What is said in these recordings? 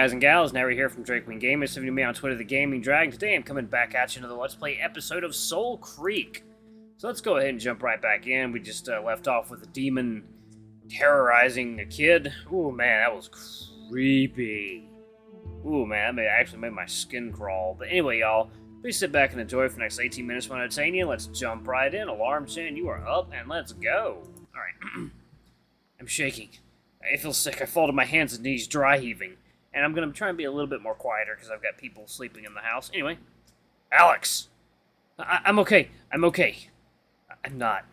guys and gals, now we're here from Queen Gaming, so me on Twitter, The Gaming Dragon. Today I'm coming back at you another Let's Play episode of Soulcreek. So let's go ahead and jump right back in. We just left off with a demon terrorizing a kid. Ooh, man, that was creepy. Ooh, man, that actually made my skin crawl. But anyway, y'all, please sit back and enjoy for the next 18 minutes when I entertain you. Let's jump right in. Alarm saying you are up, and let's go. Alright. I'm shaking. I feel sick. I fall to my hands and knees, dry heaving. And I'm going to try and be a little bit more quieter because I've got people sleeping in the house. Anyway, Alex! I'm okay. I'm okay. I'm not.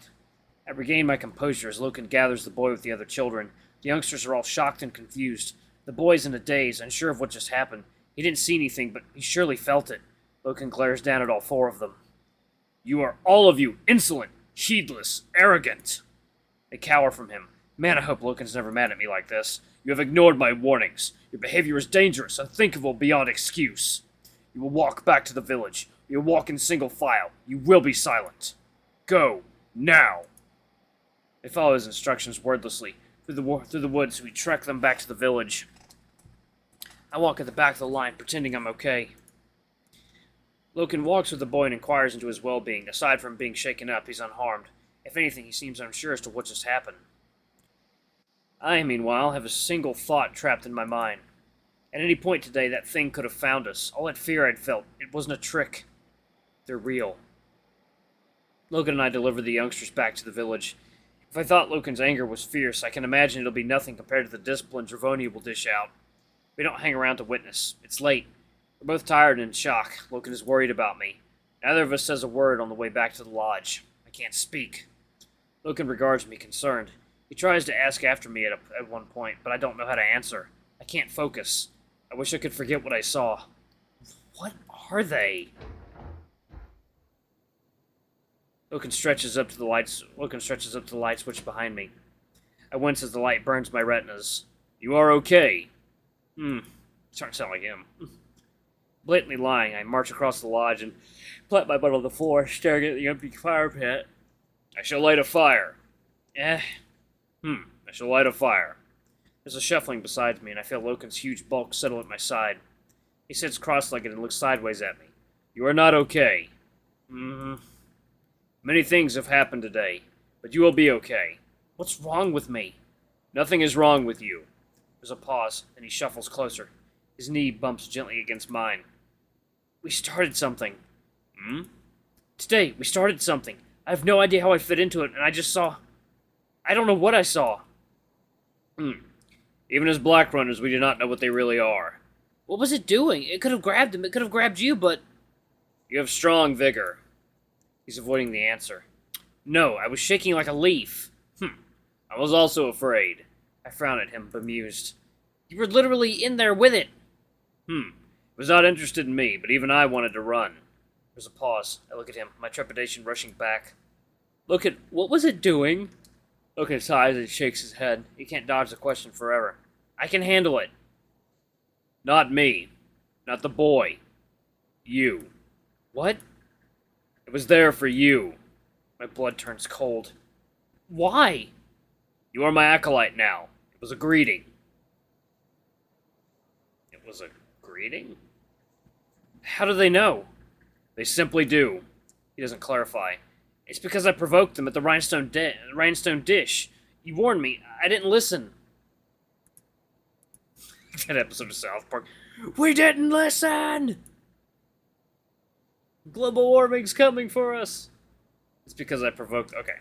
I regain my composure as Loken gathers the boy with the other children. The youngsters are all shocked and confused. The boy's in a daze, unsure of what just happened. He didn't see anything, but he surely felt it. Loken glares down at all four of them. You are all of you insolent, heedless, arrogant. They cower from him. Man, I hope Loken's never mad at me like this. You have ignored my warnings. Your behavior is dangerous, unthinkable beyond excuse. You will walk back to the village. You will walk in single file. You will be silent. Go, now. They follow his instructions wordlessly. Through the woods, we trek them back to the village. I walk at the back of the line, pretending I'm okay. Loken walks with the boy and inquires into his well-being. Aside from being shaken up, he's unharmed. If anything, he seems unsure as to what just happened. I, meanwhile, have a single thought trapped in my mind. At any point today, that thing could have found us. All that fear I'd felt, it wasn't a trick. They're real. Loken and I delivered the youngsters back to the village. If I thought Loken's anger was fierce, I can imagine it'll be nothing compared to the discipline Dravonia will dish out. We don't hang around to witness. It's late. We're both tired and in shock. Loken is worried about me. Neither of us says a word on the way back to the lodge. I can't speak. Loken regards me, concerned. He tries to ask after me at one point, but I don't know how to answer. I can't focus. I wish I could forget what I saw. What are they? Loken stretches up to the light switch behind me. I wince as the light burns my retinas. You are okay. Starting to sound like him. Blatantly lying, I march across the lodge and plant my butt on the floor, staring at the empty fire pit. I shall light a fire. I shall light a fire. There's a shuffling beside me, and I feel Loken's huge bulk settle at my side. He sits cross-legged and looks sideways at me. You are not okay. Many things have happened today, but you will be okay. What's wrong with me? Nothing is wrong with you. There's a pause, and he shuffles closer. His knee bumps gently against mine. We started something. Today, we started something. I have no idea how I fit into it, and I just saw... I don't know what I saw. Even as black runners, we do not know what they really are. What was it doing? It could have grabbed him. It could have grabbed you, but... You have strong vigor. He's avoiding the answer. No, I was shaking like a leaf. I was also afraid. I frown at him, bemused. You were literally in there with it. It was not interested in me, but even I wanted to run. There's a pause. I look at him, my trepidation rushing back. What was it doing? Loken sighs and shakes his head. He can't dodge the question forever. I can handle it. Not me. Not the boy. You. What? It was there for you. My blood turns cold. Why? You are my acolyte now. It was a greeting. It was a greeting? How do they know? They simply do. He doesn't clarify. It's because I provoked them at the rhinestone dish. You warned me. I didn't listen. That episode of South Park. We didn't listen! Global warming's coming for us. It's because I provoked... Okay.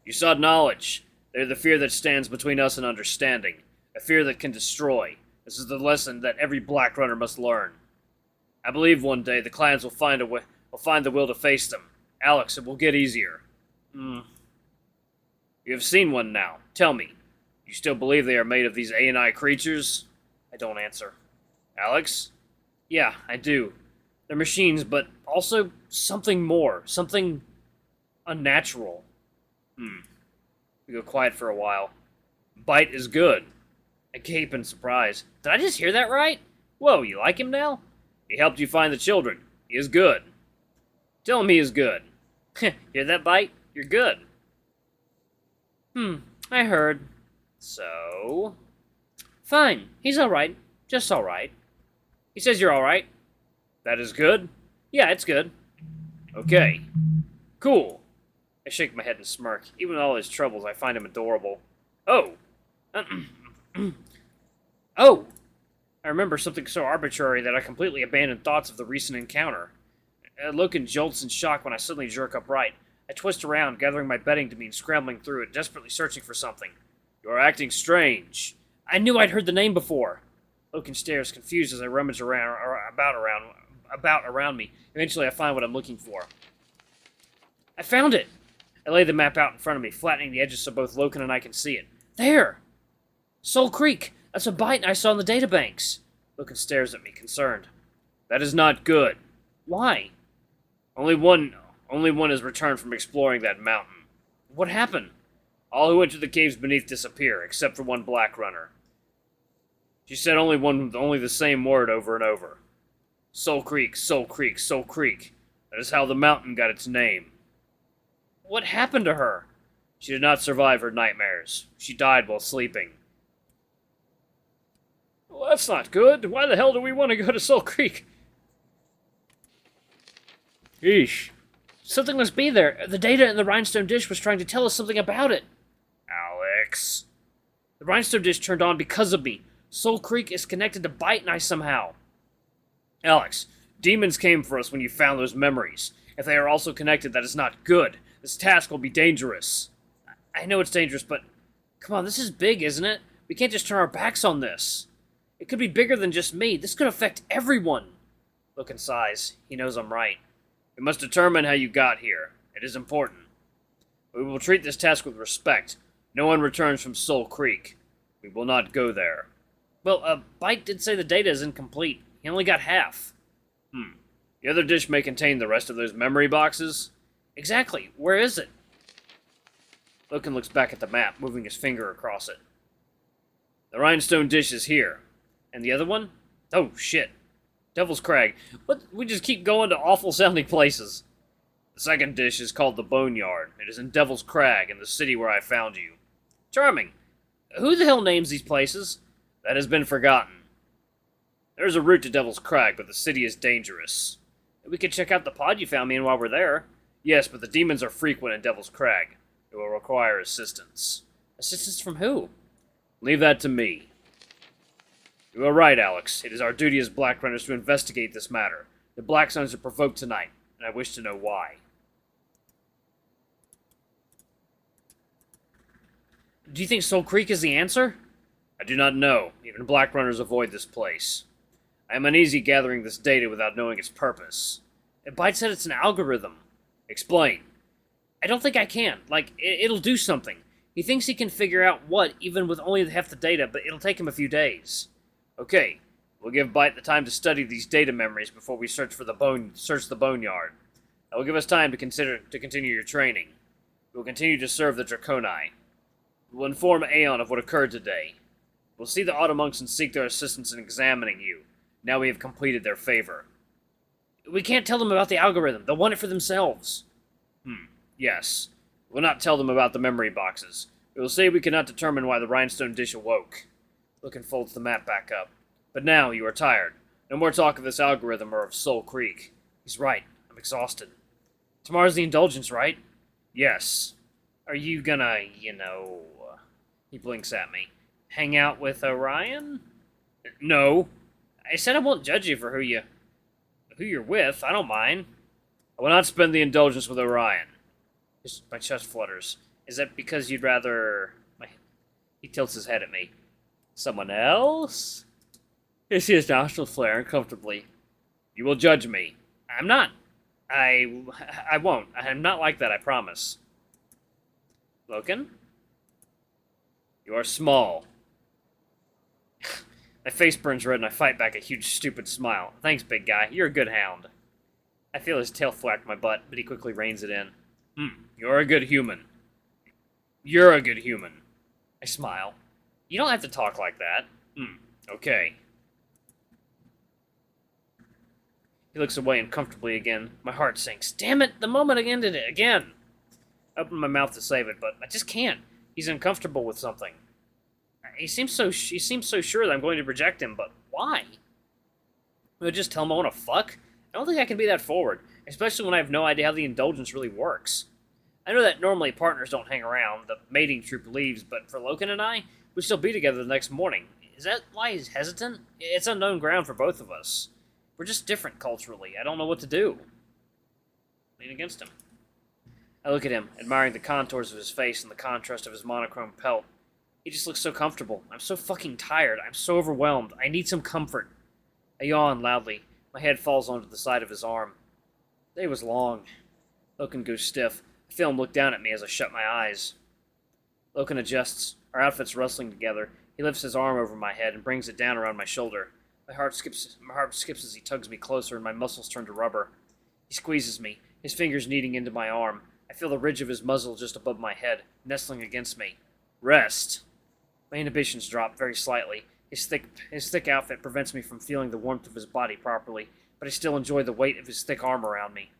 You sought knowledge. They're the fear that stands between us and understanding. A fear that can destroy. This is the lesson that every black runner must learn. I believe one day the clans will find the will to face them. Alex, it will get easier. You have seen one now. Tell me, you still believe they are made of these A&I creatures? I don't answer. Alex? Yeah, I do. They're machines, but also something more. Something unnatural. We go quiet for a while. Bite is good. I gape in surprise. Did I just hear that right? Whoa, you like him now? He helped you find the children. He is good. Tell him he is good. Hear that, Bite? You're good. I heard. So? Fine, he's alright. Just alright. He says you're alright. That is good? Yeah, it's good. Okay. Cool. I shake my head and smirk. Even with all his troubles, I find him adorable. Oh! Oh! I remember something so arbitrary that I completely abandoned thoughts of the recent encounter. Loken jolts in shock when I suddenly jerk upright. I twist around, gathering my bedding to me and scrambling through it, desperately searching for something. You are acting strange. I knew I'd heard the name before. Loken stares, confused as I rummage about around me. Eventually I find what I'm looking for. I found it! I lay the map out in front of me, flattening the edges so both Loken and I can see it. There! Soulcreek! That's a bite I saw in the databanks. Loken stares at me, concerned. That is not good. Why? Only one has returned from exploring that mountain. What happened? All who entered the caves beneath disappear, except for one black runner. She said only the same word over and over. Soulcreek, Soulcreek, Soulcreek. That is how the mountain got its name. What happened to her? She did not survive her nightmares. She died while sleeping. Well, that's not good. Why the hell do we want to go to Soulcreek? Eesh. Something must be there. The data in the rhinestone dish was trying to tell us something about it. Alex. The rhinestone dish turned on because of me. Soulcreek is connected to Bite and I somehow. Alex, demons came for us when you found those memories. If they are also connected, that is not good. This task will be dangerous. I know it's dangerous, but... Come on, this is big, isn't it? We can't just turn our backs on this. It could be bigger than just me. This could affect everyone. Loken sighs. He knows I'm right. We must determine how you got here. It is important. We will treat this task with respect. No one returns from Soulcreek. We will not go there. Well, Bite did say the data is incomplete. He only got half. The other dish may contain the rest of those memory boxes? Exactly. Where is it? Loken looks back at the map, moving his finger across it. The rhinestone dish is here. And the other one? Oh, shit. Devil's Crag. What? We just keep going to awful-sounding places. The second dish is called the Boneyard. It is in Devil's Crag, in the city where I found you. Charming. Who the hell names these places? That has been forgotten. There is a route to Devil's Crag, but the city is dangerous. We could check out the pod you found me in while we're there. Yes, but the demons are frequent in Devil's Crag. It will require assistance. Assistance from who? Leave that to me. You are right, Alex. It is our duty as Black Runners to investigate this matter. The Black Suns are provoked tonight, and I wish to know why. Do you think Soulcreek is the answer? I do not know. Even Black Runners avoid this place. I am uneasy gathering this data without knowing its purpose. Bite said it's an algorithm. Explain. I don't think I can. Like, it'll do something. He thinks he can figure out what, even with only half the data, but it'll take him a few days. Okay, we'll give Bite the time to study these data memories before we search the Boneyard. That will give us time to continue your training. We will continue to serve the Draconi. We will inform Aeon of what occurred today. We'll see the Automonks and seek their assistance in examining you. Now we have completed their favor. We can't tell them about the algorithm. They'll want it for themselves. Yes. We will not tell them about the memory boxes. We will say we cannot determine why the rhinestone dish awoke. Loken folds the map back up. But now you are tired. No more talk of this algorithm or of Soulcreek. He's right. I'm exhausted. Tomorrow's the Indulgence, right? Yes. Are you gonna, He blinks at me. Hang out with Orion? No. I said I won't judge you for who you're with. I don't mind. I will not spend the Indulgence with Orion. My chest flutters. Is that because you'd rather... He tilts his head at me. Someone else? I see his nostrils flare uncomfortably. You will judge me. I'm not. I won't. I'm not like that, I promise. Loken? You are small. My face burns red and I fight back a huge stupid smile. Thanks, big guy. You're a good hound. I feel his tail thwack my butt, but he quickly reins it in. You're a good human. You're a good human. I smile. You don't have to talk like that. Okay. He looks away uncomfortably again. My heart sinks. Damn it, the moment I ended it again. I open my mouth to save it, but I just can't. He's uncomfortable with something. He seems so sure that I'm going to reject him, but Why? Would I just tell him I want to fuck? I don't think I can be that forward, especially when I have no idea how the Indulgence really works. I know that normally partners don't hang around, the mating troop leaves, but for Loken and I, we'd still be together the next morning. Is that why he's hesitant? It's unknown ground for both of us. We're just different culturally. I don't know what to do. Lean against him. I look at him, admiring the contours of his face and the contrast of his monochrome pelt. He just looks so comfortable. I'm so fucking tired. I'm so overwhelmed. I need some comfort. I yawn loudly. My head falls onto the side of his arm. The day was long. Loken goes stiff. I feel him look down at me as I shut my eyes. Loken adjusts, our outfits rustling together. He lifts his arm over my head and brings it down around my shoulder. My heart skips as he tugs me closer and my muscles turn to rubber. He squeezes me, his fingers kneading into my arm. I feel the ridge of his muzzle just above my head, nestling against me. Rest. My inhibitions drop very slightly. His thick outfit prevents me from feeling the warmth of his body properly, but I still enjoy the weight of his thick arm around me.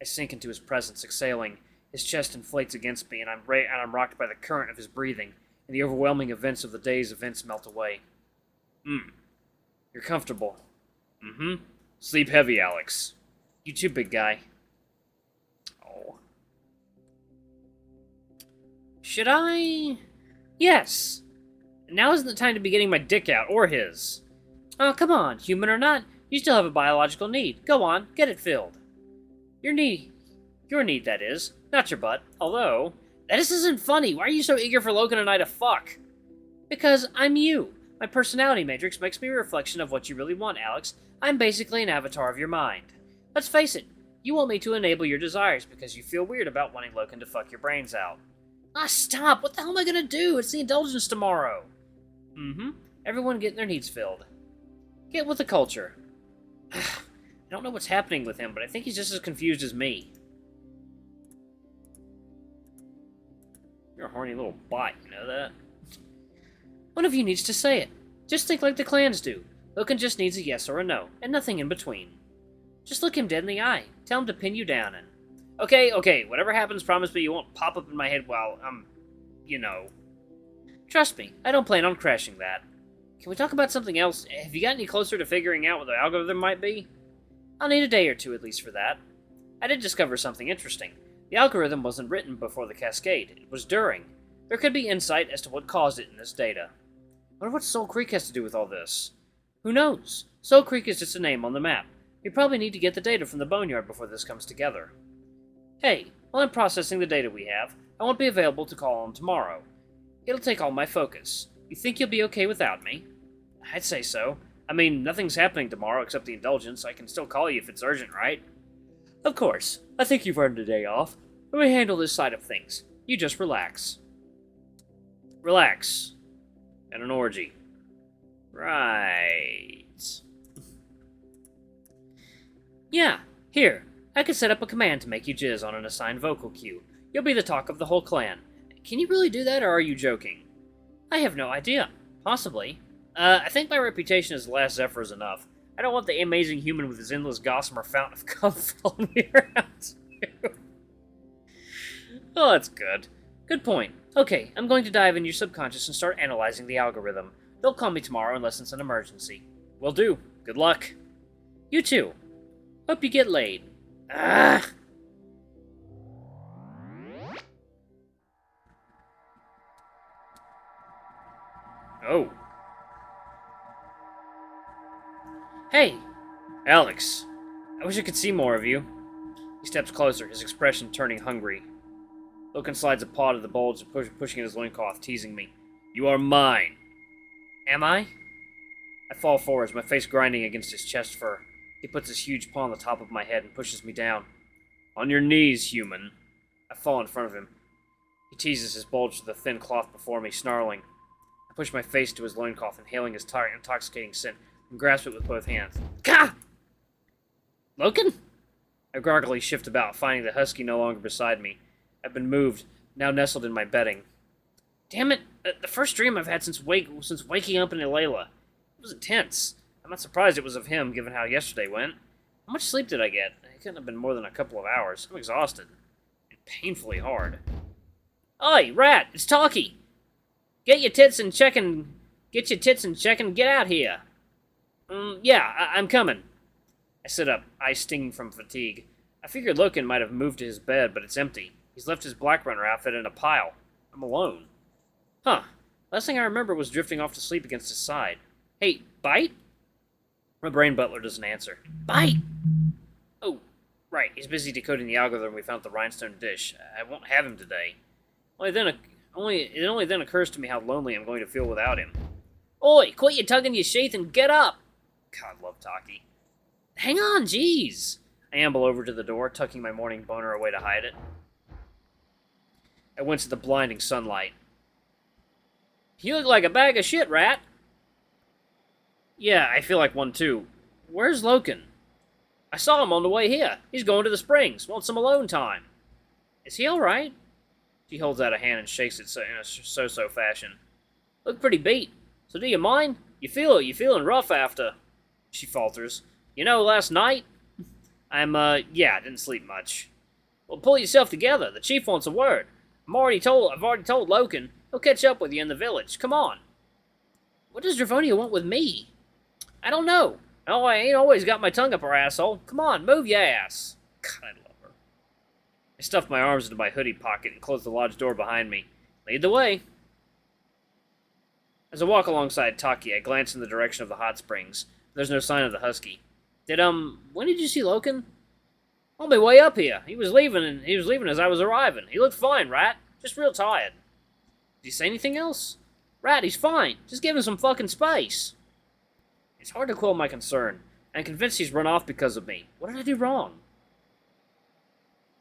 I sink into his presence, exhaling. His chest inflates against me, and I'm rocked by the current of his breathing, and the overwhelming events of the day's events melt away. You're comfortable. Sleep heavy, Alex. You too, big guy. Oh. Should I? Yes. Now isn't the time to be getting my dick out, or his. Oh, come on, human or not, you still have a biological need. Go on, get it filled. Your need, that is, not your butt. Although, this isn't funny. Why are you so eager for Loken and I to fuck? Because I'm you. My personality matrix makes me a reflection of what you really want, Alex. I'm basically an avatar of your mind. Let's face it, you want me to enable your desires because you feel weird about wanting Loken to fuck your brains out. Ah, stop! What the hell am I gonna do? It's the Indulgence tomorrow. Everyone getting their needs filled. Get with the culture. I don't know what's happening with him, but I think he's just as confused as me. You're a horny little bot, you know that? One of you needs to say it. Just think like the clans do. Loken just needs a yes or a no, and nothing in between. Just look him dead in the eye. Tell him to pin you down and... Okay, whatever happens, promise me you won't pop up in my head while, you know... Trust me, I don't plan on crashing that. Can we talk about something else? Have you got any closer to figuring out what the algorithm might be? I'll need a day or two at least for that. I did discover something interesting. The algorithm wasn't written before the cascade, it was during. There could be insight as to what caused it in this data. I wonder what Soulcreek has to do with all this. Who knows? Soulcreek is just a name on the map. We probably need to get the data from the boneyard before this comes together. Hey, while I'm processing the data we have, I won't be available to call on tomorrow. It'll take all my focus. You think you'll be okay without me? I'd say so. I mean, nothing's happening tomorrow except the Indulgence. I can still call you if it's urgent, right? Of course. I think you've earned a day off. Let me handle this side of things. You just relax. Relax. And an orgy. Right. Yeah, here. I could set up a command to make you jizz on an assigned vocal cue. You'll be the talk of the whole clan. Can you really do that, or are you joking? I have no idea. Possibly. I think my reputation as the Last Zephyr is enough. I don't want the amazing human with his endless gossamer fountain of cum following me around, too. Oh, that's good. Good point. Okay, I'm going to dive into your subconscious and start analyzing the algorithm. They'll call me tomorrow unless it's an emergency. Will do. Good luck. You too. Hope you get laid. Ah! Oh. Hey! Alex. I wish I could see more of you. He steps closer, his expression turning hungry. Loken slides a paw to the bulge and pushing at his loincloth, teasing me. You are mine. Am I? I fall forwards, my face grinding against his chest fur. He puts his huge paw on the top of my head and pushes me down. On your knees, human. I fall in front of him. He teases his bulge to the thin cloth before me, snarling. I push my face to his loincloth, inhaling his intoxicating scent, and grasp it with both hands. Gah! Loken? I groggily shift about, finding the husky no longer beside me. I've been moved, now nestled in my bedding. Damn it! The first dream I've had since waking up in Ilela. It was intense. I'm not surprised it was of him, given how yesterday went. How much sleep did I get? It couldn't have been more than a couple of hours. I'm exhausted. And painfully hard. Oi, rat! It's Takhi! Get your tits in check and get out here! Yeah, I'm coming. I sit up, eyes stinging from fatigue. I figured Loken might have moved to his bed, but it's empty. He's left his Black Runner outfit in a pile. I'm alone. Huh. Last thing I remember was drifting off to sleep against his side. Hey, bite? My brain butler doesn't answer. Bite! Oh, right. He's busy decoding the algorithm we found at the rhinestone dish. I won't have him today. It only then occurs to me how lonely I'm going to feel without him. Oi, quit your tugging your sheath and get up! God, love Takhi. Hang on, jeez! I amble over to the door, tucking my morning boner away to hide it. I wince at the blinding sunlight. You look like a bag of shit, Rat! Yeah, I feel like one too. Where's Loken? I saw him on the way here. He's going to the springs. Want some alone time. Is he alright? She holds out a hand and shakes it in a so-so fashion. Look pretty beat. So do you mind? You feeling rough after? She falters. You know, last night? I didn't sleep much. Well, pull yourself together. The chief wants a word. I've already told Loken. He'll catch up with you in the village. Come on. What does Dravonia want with me? I don't know. Oh, I ain't always got my tongue up her asshole. Come on, move your ass. God, I love her. I stuff my arms into my hoodie pocket and close the lodge door behind me. Lead the way. As I walk alongside Takhi, I glance in the direction of the hot springs. There's no sign of the husky. When did you see Loken? On my way up here. He was leaving as I was arriving. He looked fine, Rat. Just real tired. Did he say anything else? Rat, he's fine. Just give him some fucking space. It's hard to quell my concern. I'm convinced he's run off because of me. What did I do wrong?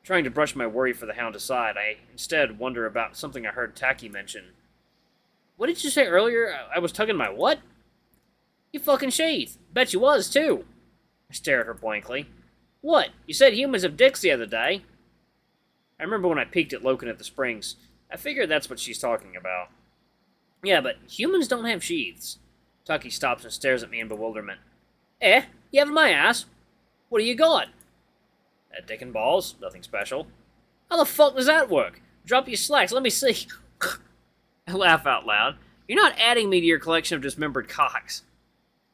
Trying to brush my worry for the hound aside, I instead wonder about something I heard Takhi mention. What did you say earlier? I was tugging my what? You fucking sheath. Bet you was, too. I stare at her blankly. What? You said humans have dicks the other day. I remember when I peeked at Loken at the springs. I figured that's what she's talking about. Yeah, but humans don't have sheaths. Takhi stops and stares at me in bewilderment. Eh? You have my ass? What do you got? A dick and balls. Nothing special. How the fuck does that work? Drop your slacks. Let me see. I laugh out loud. You're not adding me to your collection of dismembered cocks.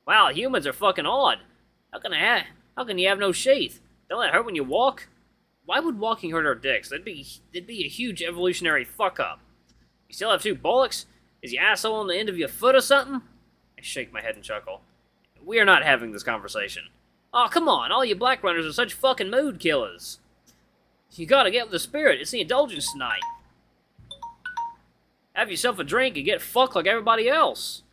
Wow, humans are fucking odd. How can you have no sheath? Don't that hurt when you walk? Why would walking hurt our dicks? That'd be a huge evolutionary fuck-up. You still have two bullocks? Is your asshole on the end of your foot or something? I shake my head and chuckle. We are not having this conversation. Oh, come on, all you Black Runners are such fucking mood killers. You gotta get with the spirit, it's the Indulgence tonight. Have yourself a drink and get fucked like everybody else.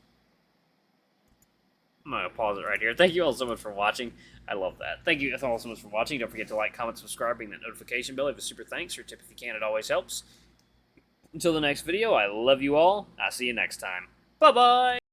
I'm gonna pause it right here. Thank you all so much for watching. I love that. Thank you all so much for watching. Don't forget to like, comment, subscribe, ring that notification bell. Leave a super thanks or tip if you can. It always helps. Until the next video, I love you all. I'll see you next time. Bye-bye!